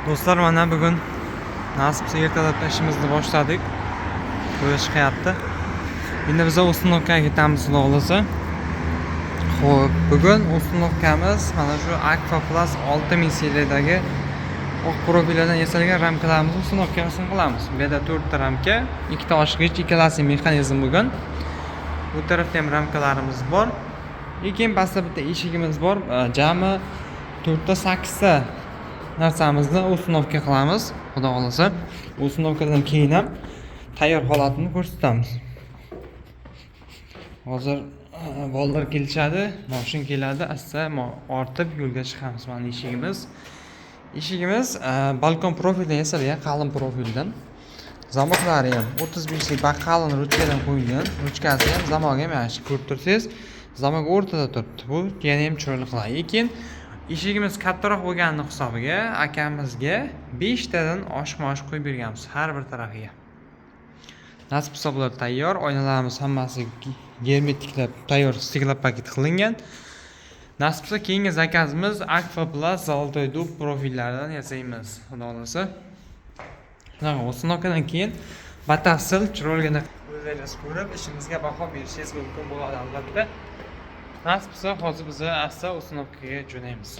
Do'stlar, mana bugun nasibsa ertalabdan ishimizni boshladik. Qo'ya chiqyapti. Endi biz ustunovkaga ketamiz, xudo xolasa. Xo'p, bugun ustunovkamiz mana shu Aqua Plus 6000 seriyadagi oq profildan yasalgan ramkalarimizni ustunovkasini qilamiz. Bu yerda 4 ta ramka, 2 ta ochgich, ikkalasi mexanizm bo'lgan. Bu tarafda ham ramkalarimiz bor. Keyin pastda bitta eshigimiz bor. Jami 4 ta 8 ta narsamizni ustunovka qilamiz, xudo xolasa. Ustunovkadan keyin ham tayyor holatini ko'rsatamiz. Hozir bolalar kelishadi, mashin keladi, asta ortib yo'lga chiqamiz. Mana eshigimiz balkon profildan yasalgan, qalin profildan. Zamoqlari ham 35 lik qalin ruchkadan qo'yilgan. Ruchkasi ham zamogi ham yaxshi, ko'rib tursangiz, zamok o'rtada turibdi. Bu yana ham chiroyli qiladi. Lekin eshigimiz kattaroq bo'lganini hisobiga akamizga 5 tadan oshma qo'yib berganmiz har bir tarafiga. Nasib hisoblar tayyor, oynalarimiz hammasi germetiklab, tayyor stiklab paket qilingan. Nasibsa keyingi zakazimiz Aqua Plus Zoltoy dub profillaridan yasaymiz, xudo xolasa. Shunaqa ustunovkadan keyin batafsil chiroyligini o'zingiz ko'rib, ishimizga baho berishingiz mumkin bo'ladi albatta. Nasibsa hozir biz asta ustunovkaga jo'naymiz.